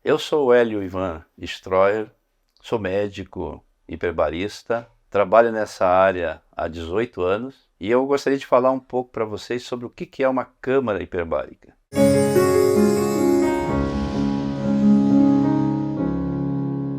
Eu sou o Hélio Ivan Stroyer, sou médico hiperbarista, trabalho nessa área há 18 anos e eu gostaria de falar um pouco para vocês sobre o que é uma câmara hiperbárica.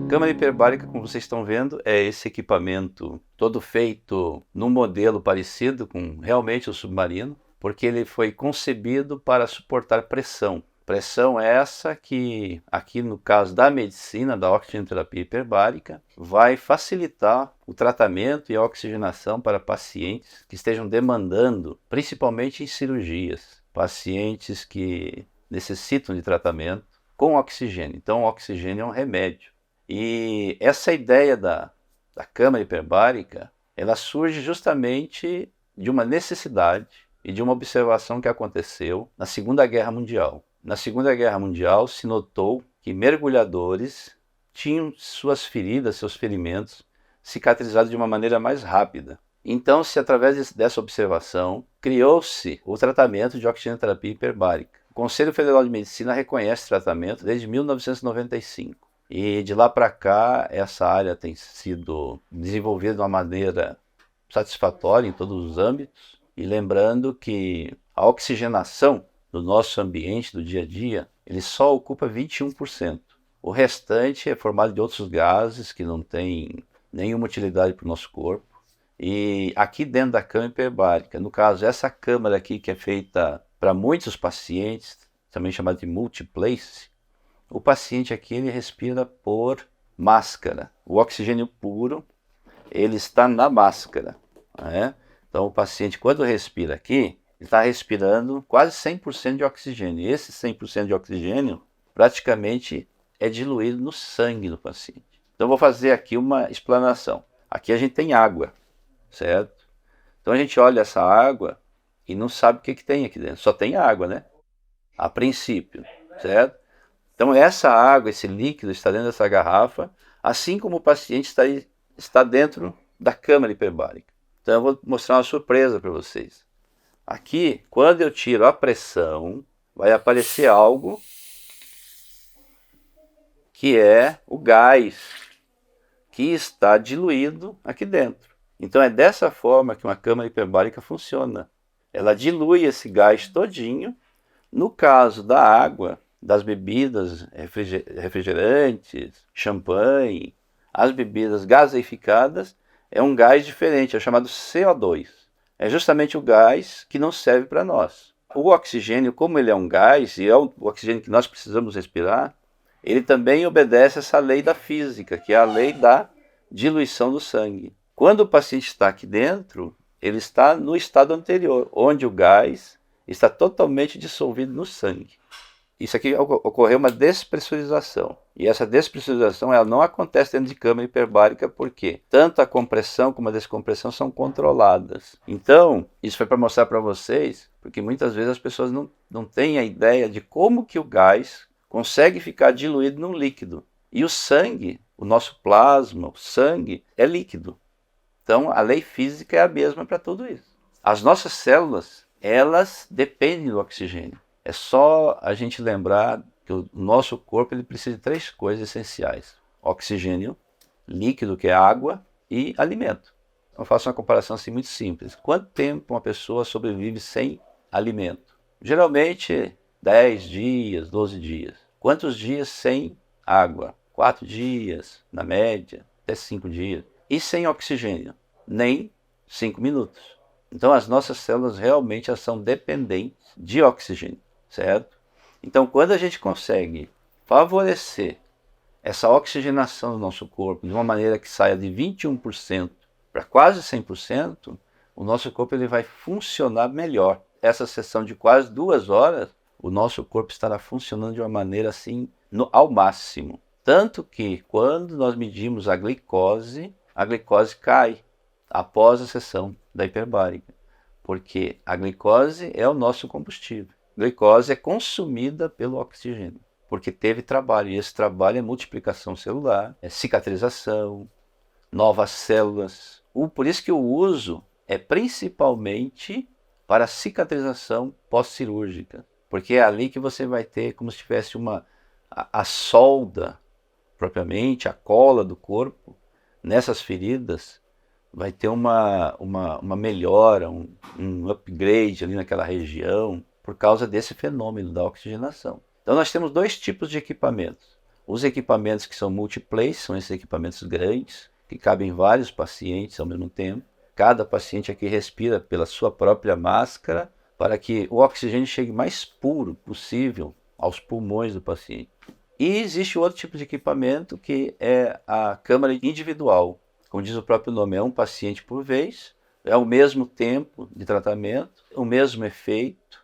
Câmara hiperbárica, como vocês estão vendo, é esse equipamento todo feito num modelo parecido com realmente o submarino, porque ele foi concebido para suportar pressão. Pressão essa que, aqui no caso da medicina, da oxigenoterapia hiperbárica, vai facilitar o tratamento e a oxigenação para pacientes que estejam demandando, principalmente em cirurgias, pacientes que necessitam de tratamento com oxigênio. Então, o oxigênio é um remédio. E essa ideia da câmara hiperbárica, ela surge justamente de uma necessidade e de uma observação que aconteceu na Segunda Guerra Mundial. Na Segunda Guerra Mundial se notou que mergulhadores tinham suas feridas, seus ferimentos, cicatrizados de uma maneira mais rápida. Então, através dessa observação, criou-se o tratamento de oxigenoterapia hiperbárica. O Conselho Federal de Medicina reconhece o tratamento desde 1995. E de lá para cá, essa área tem sido desenvolvida de uma maneira satisfatória em todos os âmbitos. E lembrando que a oxigenação do nosso ambiente, do dia a dia, ele só ocupa 21%. O restante é formado de outros gases que não têm nenhuma utilidade para o nosso corpo. E aqui dentro da câmara hiperbárica, no caso, essa câmara aqui que é feita para muitos pacientes, também chamada de multiplace, o paciente aqui ele respira por máscara. O oxigênio puro ele está na máscara, né? Então o paciente quando respira aqui, ele está respirando quase 100% de oxigênio. E esse 100% de oxigênio praticamente é diluído no sangue do paciente. Então vou fazer aqui uma explanação. Aqui a gente tem água, certo? Então a gente olha essa água e não sabe o que tem aqui dentro. Só tem água, né? A princípio, certo? Então essa água, esse líquido está dentro dessa garrafa, assim como o paciente está dentro da câmara hiperbárica. Então eu vou mostrar uma surpresa para vocês. Aqui, quando eu tiro a pressão, vai aparecer algo que é o gás que está diluído aqui dentro. Então é dessa forma que uma câmara hiperbárica funciona. Ela dilui esse gás todinho. No caso da água, das bebidas refrigerantes, champanhe, as bebidas gaseificadas, é um gás diferente, é chamado CO2. É justamente o gás que não serve para nós. O oxigênio, como ele é um gás, e é o oxigênio que nós precisamos respirar, ele também obedece essa lei da física, que é a lei da diluição do sangue. Quando o paciente está aqui dentro, ele está no estado anterior, onde o gás está totalmente dissolvido no sangue. Isso aqui ocorreu uma despressurização. E essa despressurização ela não acontece dentro de câmara hiperbárica porque tanto a compressão como a descompressão são controladas. Então, isso foi para mostrar para vocês, porque muitas vezes as pessoas não têm a ideia de como que o gás consegue ficar diluído num líquido. E o sangue, o nosso plasma, o sangue, é líquido. Então, a lei física é a mesma para tudo isso. As nossas células, elas dependem do oxigênio. É só a gente lembrar que o nosso corpo ele precisa de 3 coisas essenciais: oxigênio, líquido, que é água, e alimento. Então, eu faço uma comparação assim muito simples. Quanto tempo uma pessoa sobrevive sem alimento? Geralmente 10 dias, 12 dias. Quantos dias sem água? 4 dias, na média, até 5 dias. E sem oxigênio? Nem 5 minutos. Então as nossas células realmente elas são dependentes de oxigênio, certo? Então quando a gente consegue favorecer essa oxigenação do nosso corpo de uma maneira que saia de 21% para quase 100%, o nosso corpo ele vai funcionar melhor. Essa sessão de quase 2 horas, o nosso corpo estará funcionando de uma maneira assim ao máximo. Tanto que quando nós medimos a glicose cai após a sessão da hiperbárica, porque a glicose é o nosso combustível. A glicose é consumida pelo oxigênio, porque teve trabalho, e esse trabalho é multiplicação celular, é cicatrização, novas células. Por isso que o uso é principalmente para cicatrização pós-cirúrgica, porque é ali que você vai ter como se tivesse uma a solda, propriamente, a cola do corpo, nessas feridas, vai ter uma melhora, um upgrade ali naquela região, por causa desse fenômeno da oxigenação. Então nós temos dois tipos de equipamentos. Os equipamentos que são multiplace, são esses equipamentos grandes, que cabem vários pacientes ao mesmo tempo. Cada paciente aqui respira pela sua própria máscara, para que o oxigênio chegue mais puro possível aos pulmões do paciente. E existe outro tipo de equipamento que é a câmara individual. Como diz o próprio nome, é um paciente por vez, é o mesmo tempo de tratamento, o mesmo efeito.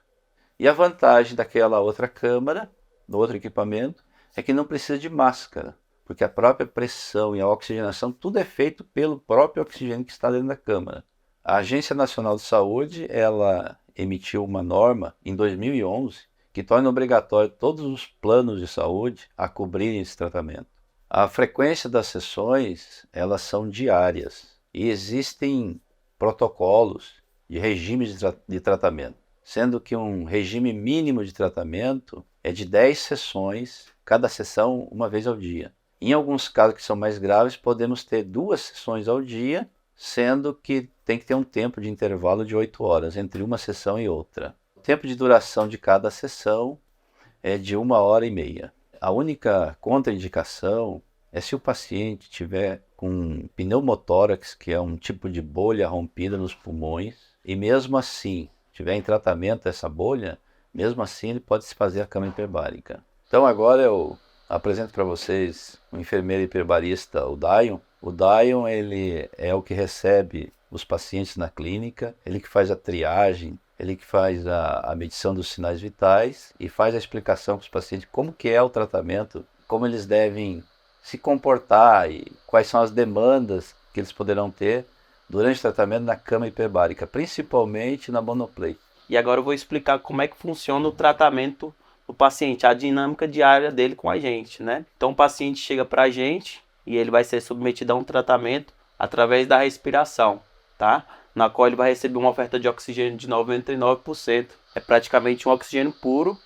E a vantagem daquela outra câmara, do outro equipamento, é que não precisa de máscara, porque a própria pressão e a oxigenação, tudo é feito pelo próprio oxigênio que está dentro da câmara. A Agência Nacional de Saúde, ela emitiu uma norma em 2011 que torna obrigatório todos os planos de saúde a cobrirem esse tratamento. A frequência das sessões, elas são diárias e existem protocolos de regimes de tratamento, sendo que um regime mínimo de tratamento é de 10 sessões, cada sessão uma vez ao dia. Em alguns casos que são mais graves, podemos ter 2 sessões ao dia, sendo que tem que ter um tempo de intervalo de 8 horas entre uma sessão e outra. O tempo de duração de cada sessão é de 1h30. A única contraindicação é se o paciente tiver com pneumotórax, que é um tipo de bolha rompida nos pulmões, e mesmo assim, tiver em tratamento essa bolha, mesmo assim ele pode se fazer a cama hiperbárica. Então agora eu apresento para vocês o enfermeiro hiperbarista, o Dion. O Dion, ele é o que recebe os pacientes na clínica, ele que faz a triagem, ele que faz a medição dos sinais vitais e faz a explicação para os pacientes como que é o tratamento, como eles devem se comportar e quais são as demandas que eles poderão ter durante o tratamento na cama hiperbárica, principalmente na monoplay. E agora eu vou explicar como é que funciona o tratamento do paciente, a dinâmica diária dele com a gente, né? Então o paciente chega para a gente e ele vai ser submetido a um tratamento através da respiração, tá? Na qual ele vai receber uma oferta de oxigênio de 99%. É praticamente um oxigênio puro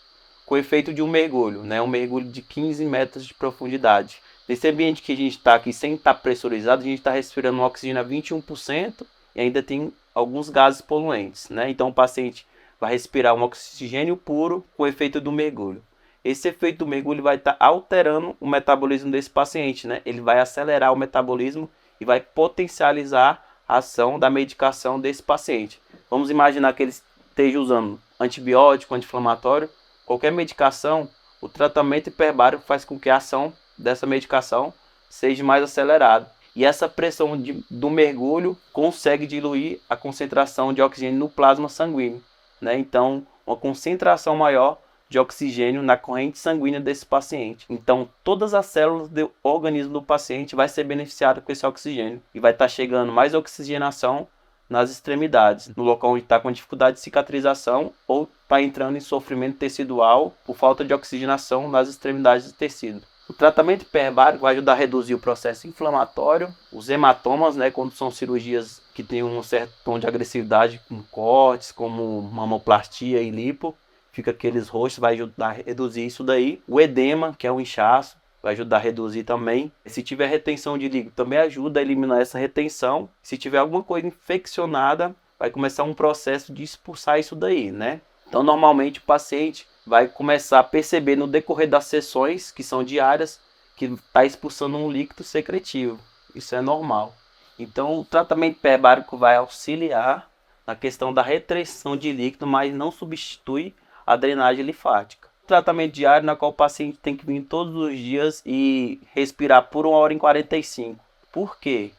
com efeito de um mergulho, né? Um mergulho de 15 metros de profundidade. Nesse ambiente que a gente está aqui sem estar pressurizado, a gente está respirando um oxigênio a 21% e ainda tem alguns gases poluentes, né? Então o paciente vai respirar um oxigênio puro com o efeito do mergulho. Esse efeito do mergulho vai estar alterando o metabolismo desse paciente, né? Ele vai acelerar o metabolismo e vai potencializar a ação da medicação desse paciente. Vamos imaginar que ele esteja usando antibiótico, anti-inflamatório, qualquer medicação, o tratamento hiperbárico faz com que a ação dessa medicação seja mais acelerada. E essa pressão do mergulho consegue diluir a concentração de oxigênio no plasma sanguíneo, né? Então, uma concentração maior de oxigênio na corrente sanguínea desse paciente. Então, todas as células do organismo do paciente vai ser beneficiado com esse oxigênio e vai estar chegando mais oxigenação nas extremidades, no local onde está com dificuldade de cicatrização ou está entrando em sofrimento tecidual por falta de oxigenação nas extremidades do tecido. O tratamento hiperbárico vai ajudar a reduzir o processo inflamatório, os hematomas, né, quando são cirurgias que têm um certo tom de agressividade, como cortes, como mamoplastia e lipo, fica aqueles roxos, vai ajudar a reduzir isso daí. O edema, que é o inchaço, vai ajudar a reduzir também. Se tiver retenção de líquido, também ajuda a eliminar essa retenção. Se tiver alguma coisa infeccionada, vai começar um processo de expulsar isso daí, né? Então, normalmente, o paciente vai começar a perceber no decorrer das sessões, que são diárias, que está expulsando um líquido secretivo. Isso é normal. Então, o tratamento hiperbárico vai auxiliar na questão da retenção de líquido, mas não substitui a drenagem linfática. Tratamento diário na qual o paciente tem que vir todos os dias e respirar por 1h45. Por quê?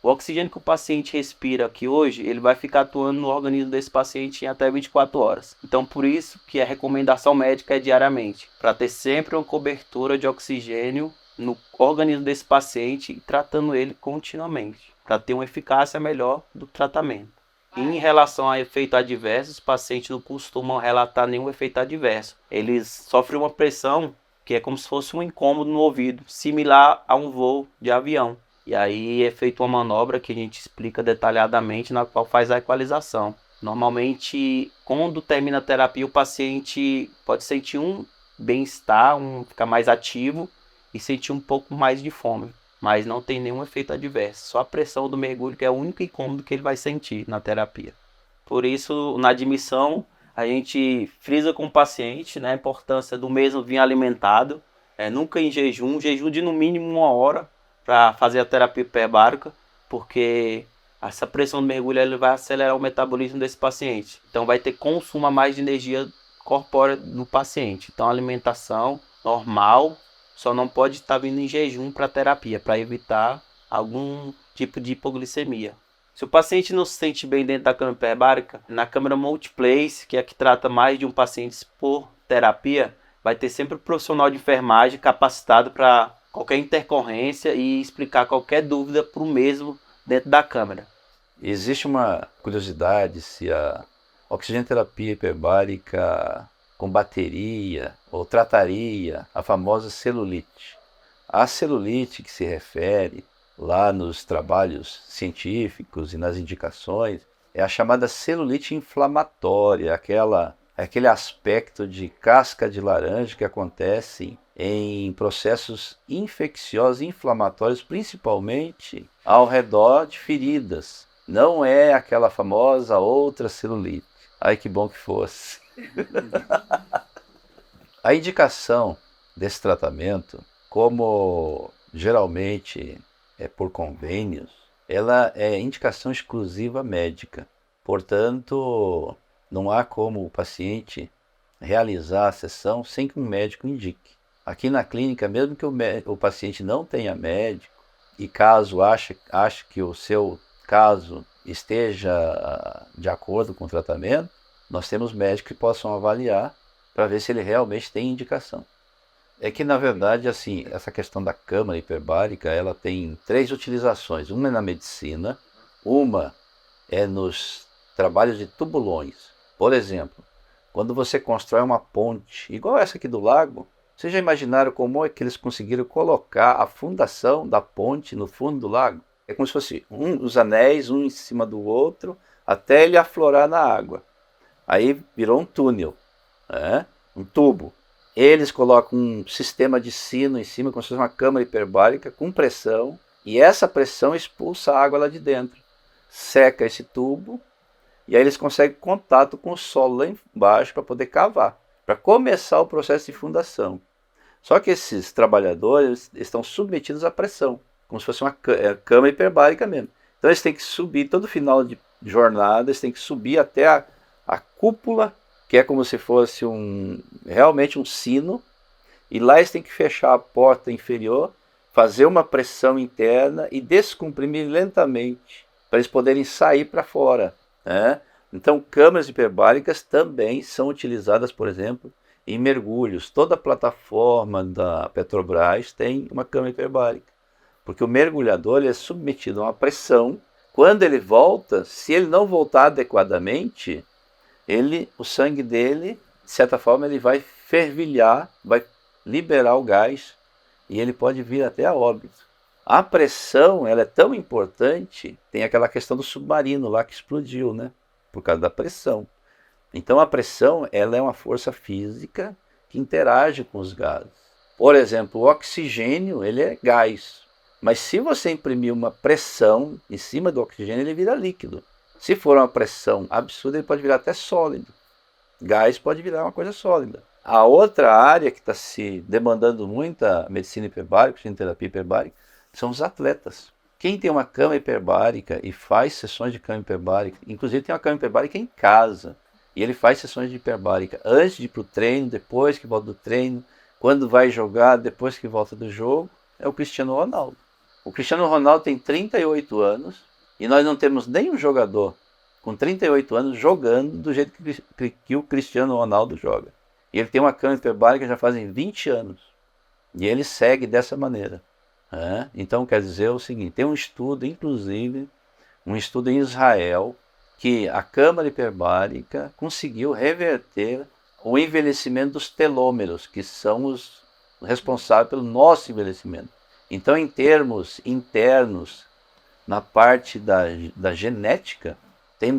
O oxigênio que o paciente respira aqui hoje, ele vai ficar atuando no organismo desse paciente em até 24 horas. Então, por isso que a recomendação médica é diariamente, para ter sempre uma cobertura de oxigênio no organismo desse paciente e tratando ele continuamente, para ter uma eficácia melhor do tratamento. Em relação a efeito adverso, os pacientes não costumam relatar nenhum efeito adverso. Eles sofrem uma pressão que é como se fosse um incômodo no ouvido, similar a um voo de avião. E aí é feita uma manobra que a gente explica detalhadamente, na qual faz a equalização. Normalmente, quando termina a terapia, o paciente pode sentir bem-estar, ficar mais ativo e sentir um pouco mais de fome. Mas não tem nenhum efeito adverso. Só a pressão do mergulho que é o único incômodo que ele vai sentir na terapia. Por isso, na admissão, a gente frisa com o paciente, né, a importância do mesmo vir alimentado, nunca em jejum de no mínimo 1 hora para fazer a terapia hiperbárica, porque essa pressão do mergulho ele vai acelerar o metabolismo desse paciente. Então vai ter consumo a mais de energia corpórea do paciente. Então a alimentação normal, só não pode estar vindo em jejum para terapia, para evitar algum tipo de hipoglicemia. Se o paciente não se sente bem dentro da câmara hiperbárica, na câmara multiplace, que é a que trata mais de um paciente por terapia, vai ter sempre um profissional de enfermagem capacitado para qualquer intercorrência e explicar qualquer dúvida para o mesmo dentro da câmara. Existe uma curiosidade se a oxigenoterapia hiperbárica combateria ou trataria a famosa celulite. A celulite que se refere lá nos trabalhos científicos e nas indicações é a chamada celulite inflamatória, aquele aspecto de casca de laranja que acontece em processos infecciosos e inflamatórios, principalmente ao redor de feridas. Não é aquela famosa outra celulite. Ai, que bom que fosse. A indicação desse tratamento, como geralmente é por convênios, ela é indicação exclusiva médica. Portanto, não há como o paciente realizar a sessão sem que um médico indique. Aqui na clínica, mesmo que o paciente não tenha médico, e caso ache que o seu caso esteja de acordo com o tratamento, nós temos médicos que possam avaliar para ver se ele realmente tem indicação. É que, na verdade, assim, essa questão da câmara hiperbárica, ela tem 3 utilizações. Uma é na medicina, uma é nos trabalhos de tubulões. Por exemplo, quando você constrói uma ponte, igual essa aqui do lago, vocês já imaginaram como é que eles conseguiram colocar a fundação da ponte no fundo do lago? É como se fosse os anéis, um em cima do outro, até ele aflorar na água. Aí virou um túnel, um tubo. Eles colocam um sistema de sino em cima, como se fosse uma câmara hiperbárica, com pressão, e essa pressão expulsa a água lá de dentro. Seca esse tubo, e aí eles conseguem contato com o solo lá embaixo para poder cavar, para começar o processo de fundação. Só que esses trabalhadores estão submetidos à pressão, como se fosse uma câmara hiperbárica mesmo. Então eles têm que subir, todo final de jornada, eles têm que subir até a cúpula, que é como se fosse realmente um sino, e lá eles têm que fechar a porta inferior, fazer uma pressão interna e descomprimir lentamente, para eles poderem sair para fora. Então, câmaras hiperbáricas também são utilizadas, por exemplo, em mergulhos. Toda a plataforma da Petrobras tem uma câmara hiperbárica, porque o mergulhador ele é submetido a uma pressão. Quando ele volta, se ele não voltar adequadamente, o sangue dele, de certa forma, ele vai fervilhar, vai liberar o gás e ele pode vir até a óbito. A pressão ela é tão importante, tem aquela questão do submarino lá que explodiu, né? Por causa da pressão. Então a pressão ela é uma força física que interage com os gases. Por exemplo, o oxigênio ele é gás, mas se você imprimir uma pressão em cima do oxigênio, ele vira líquido. Se for uma pressão absurda, ele pode virar até sólido. Gás pode virar uma coisa sólida. A outra área que está se demandando muita medicina hiperbárica, terapia hiperbárica, são os atletas. Quem tem uma cama hiperbárica e faz sessões de cama hiperbárica, inclusive tem uma cama hiperbárica em casa, e ele faz sessões de hiperbárica antes de ir para o treino, depois que volta do treino, quando vai jogar, depois que volta do jogo, é o Cristiano Ronaldo. O Cristiano Ronaldo tem 38 anos, e nós não temos nenhum jogador com 38 anos jogando do jeito que o Cristiano Ronaldo joga. E ele tem uma cama hiperbárica já fazem 20 anos. E ele segue dessa maneira. Então quer dizer o seguinte, tem um estudo, inclusive, um estudo em Israel, que a câmara hiperbárica conseguiu reverter o envelhecimento dos telômeros, que são os responsáveis pelo nosso envelhecimento. Então, em termos internos, na parte da genética,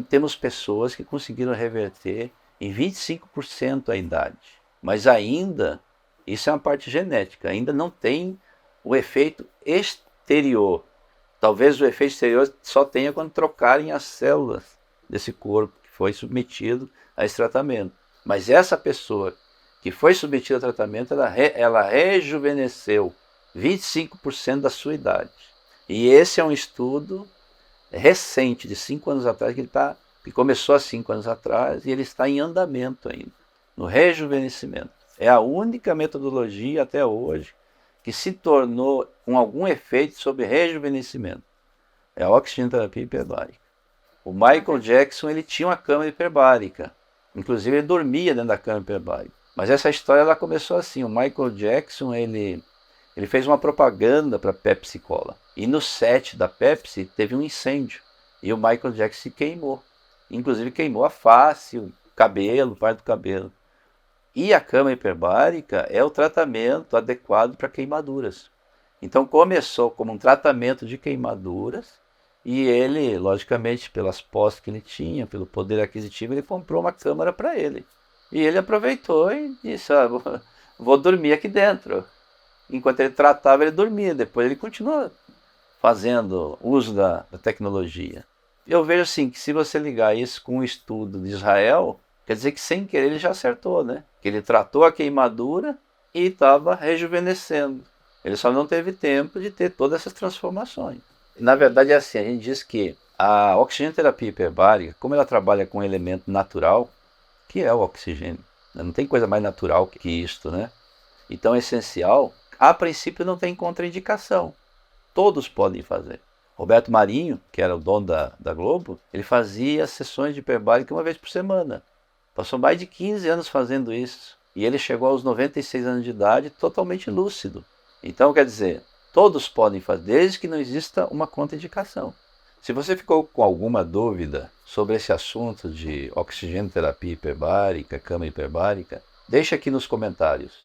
temos pessoas que conseguiram reverter em 25% a idade. Mas ainda Isso é uma parte genética, ainda não tem o efeito exterior. Talvez o efeito exterior só tenha quando trocarem as células desse corpo que foi submetido a esse tratamento. Mas essa pessoa que foi submetida ao tratamento, ela rejuvenesceu 25% da sua idade. E esse é um estudo recente, de 5 anos atrás, que começou há 5 anos atrás, e ele está em andamento ainda, no rejuvenescimento. É a única metodologia até hoje que se tornou com algum efeito sobre rejuvenescimento. É a oxigenoterapia hiperbárica. O Michael Jackson, ele tinha uma câmara hiperbárica. Inclusive, ele dormia dentro da câmara hiperbárica. Mas essa história ela começou assim. O Michael Jackson, ele fez uma propaganda para a Pepsi Cola. E no set da Pepsi teve um incêndio. E o Michael Jackson se queimou. Inclusive queimou a face, o cabelo, parte do cabelo. E a câmara hiperbárica é o tratamento adequado para queimaduras. Então começou como um tratamento de queimaduras. E ele, logicamente, pelas posses que ele tinha, pelo poder aquisitivo, ele comprou uma câmara para ele. E ele aproveitou e disse, vou dormir aqui dentro. Enquanto ele tratava, ele dormia. Depois ele continuou fazendo uso da tecnologia. Eu vejo assim, que se você ligar isso com o estudo de Israel, quer dizer que sem querer ele já acertou, né? Que ele tratou a queimadura e estava rejuvenescendo. Ele só não teve tempo de ter todas essas transformações. Na verdade é assim, a gente diz que a oxigenoterapia hiperbárica, como ela trabalha com um elemento natural, que é o oxigênio, não tem coisa mais natural que isto, né? Então é essencial, a princípio não tem contraindicação, todos podem fazer. Roberto Marinho, que era o dono da Globo, ele fazia sessões de hiperbárica uma vez por semana. Passou mais de 15 anos fazendo isso. E ele chegou aos 96 anos de idade totalmente lúcido. Então, quer dizer, todos podem fazer, desde que não exista uma contraindicação. Se você ficou com alguma dúvida sobre esse assunto de oxigenoterapia hiperbárica, câmara hiperbárica, deixa aqui nos comentários.